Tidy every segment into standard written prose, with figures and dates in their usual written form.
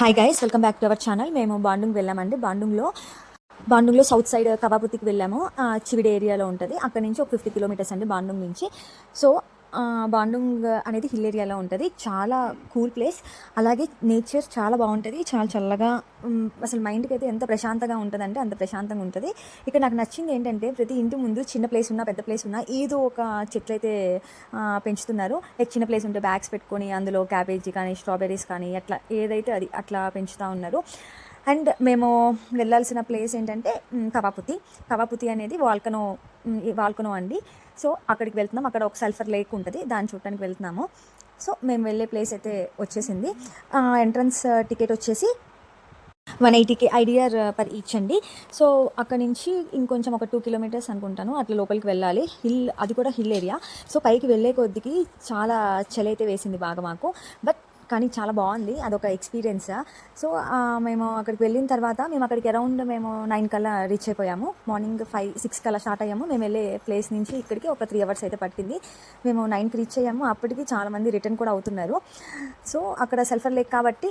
Hi guys, welcome back to our channel. మేము Bandung వెళ్ళామండి. బాండుంగ్లో south side కవాపుతికి వెళ్ళాము. చివిడి ఏరియాలో ఉంటుంది. అక్కడ నుంచి ఒక 50 కిలోమీటర్స్ అండి బాండుంగ్ నుంచి. సో బాండుంగ్ అనేది హిల్ ఏరియాలో ఉంటుంది. చాలా కూల్ ప్లేస్, అలాగే నేచర్ చాలా బాగుంటుంది. చాలా చల్లగా, అసలు మైండ్కి అయితే ఎంత ప్రశాంతంగా ఉంటుందంటే అంత ప్రశాంతంగా ఉంటుంది. ఇక్కడ నాకు నచ్చింది ఏంటంటే ప్రతి ఇంటి ముందు చిన్న ప్లేస్ ఉన్నా పెద్ద ప్లేస్ ఉన్నా ఏదో ఒక చెట్లు అయితే పెంచుతున్నారు. లైక్ చిన్న ప్లేస్ ఉంటే బ్యాగ్స్ పెట్టుకొని అందులో క్యాబేజీ కానీ స్ట్రాబెర్రీస్ కానీ అట్లా ఏదైతే అది అట్లా పెంచుతూ ఉన్నారు. అండ్ మేము వెళ్ళాల్సిన ప్లేస్ ఏంటంటే కవాపుతి అనేది వాల్కనో అండి. సో అక్కడికి వెళ్తున్నాం. అక్కడ ఒక సల్ఫర్ లేక్ ఉంటుంది, దాన్ని చూడటానికి వెళ్తున్నాము. సో మేము వెళ్ళే ప్లేస్ అయితే వచ్చేసింది. ఎంట్రన్స్ టికెట్ వచ్చేసి 180 ఐడిఆర్ పర్ ఈచ్ అండి. సో అక్కడ నుంచి ఇంకొంచెం ఒక 2 కిలోమీటర్స్ అనుకుంటాను అట్లా లోపలికి వెళ్ళాలి. అది కూడా హిల్ ఏరియా. సో పైకి వెళ్ళే కొద్దికి చాలా చలి అయితే వేసింది బాగా మాకు. కానీ చాలా బాగుంది, అదొక ఎక్స్పీరియన్స్. సో మేము అక్కడికి వెళ్ళిన తర్వాత మేము అక్కడికి అరౌండ్ 9 కల్లా రీచ్ అయిపోయాము. మార్నింగ్ 5-6 కల్లా స్టార్ట్ అయ్యాము. మేము వెళ్ళే ప్లేస్ నుంచి ఇక్కడికి ఒక 3 అవర్స్ అయితే పట్టింది. మేము 9కి రీచ్ అయ్యాము. అప్పటికి చాలామంది రిటర్న్ కూడా అవుతున్నారు. సో అక్కడ సల్ఫర్ లేక్ కాబట్టి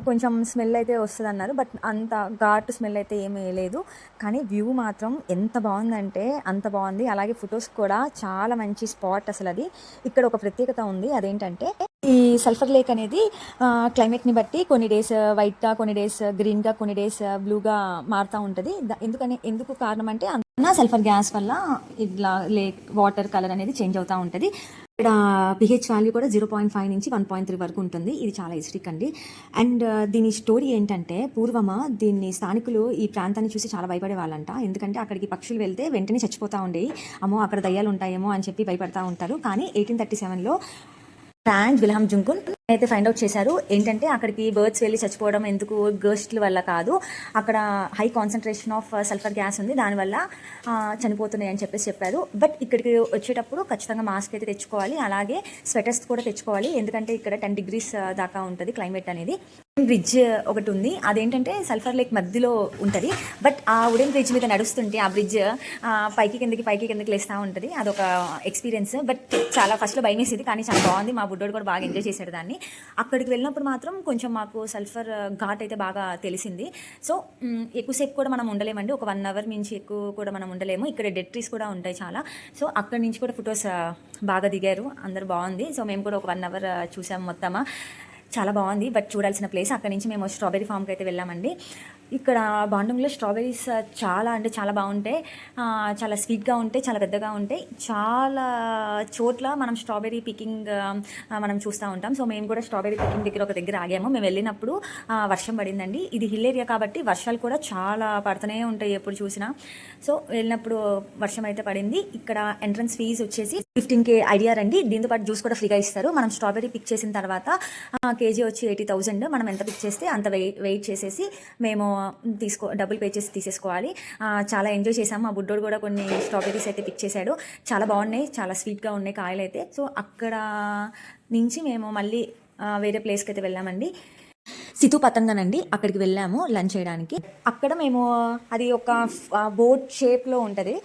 కొంచెం స్మెల్ అయితే వస్తుంది అన్నారు. బట్ అంత ఘాటు స్మెల్ అయితే ఏమీ లేదు. కానీ వ్యూ మాత్రం ఎంత బాగుందంటే అంత బాగుంది. అలాగే ఫొటోస్ కూడా చాలా మంచి స్పాట్. అసలు అది ఇక్కడ ఒక ప్రత్యేకత ఉంది. అదేంటంటే ఈ సల్ఫర్ లేక్ అనేది క్లైమేట్ని బట్టి కొన్ని డేస్ వైట్గా, కొన్ని డేస్ గ్రీన్గా, కొన్ని డేస్ బ్లూగా మారుతూ ఉంటుంది. ఎందుకు కారణం అంటే అన్న సల్ఫర్ గ్యాస్ వల్ల ఇట్లా లేక్ వాటర్ కలర్ అనేది చేంజ్ అవుతూ ఉంటుంది. ఇక్కడ పిహెచ్ వాల్యూ కూడా 0.5 నుంచి 1.3 వరకు ఉంటుంది. ఇది చాలా ఎసిడిక్ అండి. అండ్ దీని స్టోరీ ఏంటంటే దీన్ని స్థానికులు ఈ ప్రాంతాన్ని చూసి చాలా భయపడే వాళ్ళంట. ఎందుకంటే అక్కడికి పక్షులు వెళ్తే వెంటనే చచ్చిపోతూ ఉండేవి. అమ్మో అక్కడ దయ్యాలు ఉంటాయేమో అని చెప్పి భయపడతా ఉంటారు. కానీ 1837లో ఫ్రాంక్ విల్హమ్ జుంకున్ అయితే ఫైండ్ అవుట్ చేశారు. ఏంటంటే అక్కడికి బర్డ్స్ వెళ్ళి చచ్చిపోవడం ఎందుకు, గోస్ట్ల వల్ల కాదు, అక్కడ high concentration of sulphur gas ఉంది, దానివల్ల చనిపోతున్నాయి అని చెప్పారు. బట్ ఇక్కడికి వచ్చేటప్పుడు ఖచ్చితంగా మాస్క్ అయితే తెచ్చుకోవాలి, అలాగే స్వెటర్స్ కూడా తెచ్చుకోవాలి. ఎందుకంటే ఇక్కడ 10 degrees దాకా ఉంటుంది క్లైమేట్ అనేది. బ్రిడ్జ్ ఒకటి ఉంది, అదేంటంటే సల్ఫర్ లేక్ మధ్యలో ఉంటుంది. బట్ ఆ వుడెన్ బ్రిడ్జ్ మీద నడుస్తుంటే ఆ బ్రిడ్జ్ పైకి కిందకి లేస్తూ ఉంటుంది. అదొక ఎక్స్పీరియన్స్. బట్ చాలా ఫస్ట్లో భయం వేసేది, కానీ చాలా బాగుంది. మా బుడ్డోడు కూడా బాగా ఎంజాయ్ చేశాడు దాన్ని. అక్కడికి వెళ్ళినప్పుడు మాత్రం కొంచెం మాకు సల్ఫర్ ఘాట్ అయితే బాగా తెలిసింది. సో ఎక్కువసేపు కూడా మనం ఉండలేమండి. ఒక 1 hour నుంచి ఎక్కువ కూడా మనం ఉండలేము. ఇక్కడ డెడ్ ట్రీస్ కూడా ఉంటాయి చాలా. సో అక్కడి నుంచి కూడా ఫొటోస్ బాగా దిగారు, అందరు బాగుంది. సో మేము కూడా ఒక 1 hour చూసాము మొత్తమా. చాలా బాగుంది. బట్ చూడాల్సిన ప్లేస్. అక్కడ నుంచి మేము స్ట్రాబెర్రీ ఫామ్కి అయితే వెళ్ళామండి. ఇక్కడ బాండుంగ్లో స్ట్రాబెర్రీస్ చాలా అంటే చాలా బాగుంటాయి. చాలా స్వీట్గా ఉంటాయి, చాలా పెద్దగా ఉంటాయి. చాలా చోట్ల మనం స్ట్రాబెర్రీ పికింగ్ మనం చూస్తూ ఉంటాం. సో మేము కూడా స్ట్రాబెర్రీ పికింగ్ దగ్గర ఒక దగ్గర ఆగాము. మేము వెళ్ళినప్పుడు వర్షం పడిందండి. ఇది హిల్ ఏరియా కాబట్టి వర్షాలు కూడా చాలా పడుతూనే ఉంటాయి ఎప్పుడు చూసినా. సో వెళ్ళినప్పుడు వర్షం అయితే పడింది. ఇక్కడ ఎంట్రన్స్ ఫీజు వచ్చేసి 15K ఐడిఆర్ అండి. దీంతో పాటు జ్యూస్ కూడా ఫ్రీగా ఇస్తారు. మనం స్ట్రాబెర్రీ పిక్ చేసిన తర్వాత కేజీ వచ్చి 80,000. మనం ఎంత పిక్ చేస్తే అంత వెయిట్ చేసేసి మేము డబ్బులు పే చేసి తీసేసుకోవాలి. చాలా ఎంజాయ్ చేసాము. మా బుడ్డోడు కూడా కొన్ని స్ట్రాబెర్రీస్ అయితే పిక్ చేశాడు. చాలా బాగున్నాయి, చాలా స్వీట్గా ఉన్నాయి కాయలు అయితే. సో అక్కడ నుంచి మేము మళ్ళీ వేరే ప్లేస్కి అయితే వెళ్ళామండి. సితు పతంగనండి, అక్కడికి వెళ్ళాము లంచ్ చేయడానికి. అక్కడ మేము అది ఒక బోట్ షేప్లో ఉంటుంది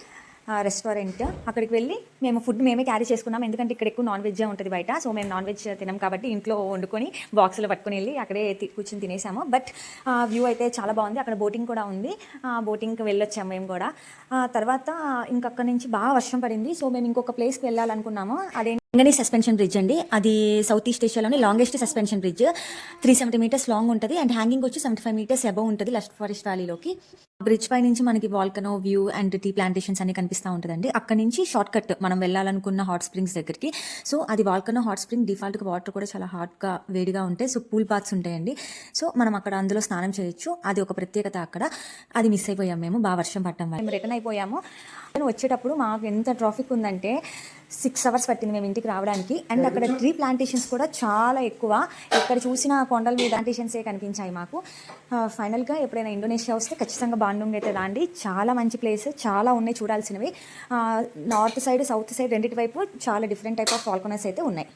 రెస్టారెంట్. అక్కడికి వెళ్ళి మేము ఫుడ్ మేమే క్యారీ చేసుకున్నాం. ఎందుకంటే ఇక్కడ ఎక్కువ నాన్ వెజ్ ఉంటుంది బయట. సో మేము నాన్ వెజ్ తినాం కాబట్టి ఇంట్లో వండుకొని బాక్స్లో పట్టుకుని వెళ్ళి అక్కడే కూర్చొని తినేసాము. బట్ వ్యూ అయితే చాలా బాగుంది. అక్కడ బోటింగ్ కూడా ఉంది. బోటింగ్కి వెళ్ళొచ్చాము మేము కూడా. తర్వాత ఇంకక్కడి నుంచి బాగా వర్షం పడింది. సో మేము ఇంకొక ప్లేస్కి వెళ్ళాలనుకున్నాము. అదే మంగని సస్పెన్షన్ బ్రిడ్జ్ అండి. అది సౌత్ ఈస్ట్ ఏషియాలోని longest suspension bridge. 370 meters long ఉంటుంది. అండ్ హ్యాంగింగ్ వచ్చి 75 meters అబవ్ ఉంటుంది లస్ట్ ఫారెస్ట్ వ్యాలీలోకి. బ్రిడ్జ్ పై నుంచి మనకి volcano view and tea plantations అన్ని కనిపిస్తూ ఉంటుందండి. అక్కడ నుంచి షార్ట్ కట్ మనం వెళ్ళాలనుకున్న హాట్ స్ప్రింగ్స్ దగ్గరికి. సో అది వాల్కనో హాట్ స్ప్రింగ్. డిఫాల్ట్గా వాటర్ కూడా చాలా హాట్గా వేడిగా ఉంటాయి. సో పూల్ బాత్స్ ఉంటాయండి. సో మనం అక్కడ అందులో స్నానం చేయొచ్చు. అది ఒక ప్రత్యేకత అక్కడ. అది మిస్ అయిపోయాము మేము, బాగా వర్షం పట్టడం వల్ల. మేము రిటర్న్ అయిపోయాము. వచ్చేటప్పుడు మాకు ఎంత ట్రాఫిక్ ఉందంటే 6 hours పట్టింది మేము ఇంటికి రావడానికి. అండ్ అక్కడ ట్రీ ప్లాంటేషన్స్ కూడా చాలా ఎక్కువ. ఎక్కడ చూసినా కొండల మీద ప్లాంటేషన్సే కనిపించాయి మాకు. ఫైనల్గా ఎప్పుడైనా ఇండోనేషియా వస్తే ఖచ్చితంగా బాండుంగ్ అయితే రాండి. చాలా మంచి ప్లేస్, చాలా ఉన్నాయి చూడాల్సినవి. నార్త్ సైడ్, సౌత్ సైడ్ రెండింటి వైపు చాలా డిఫరెంట్ టైప్ ఆఫ్ వాల్కనోస్ అయితే ఉన్నాయి.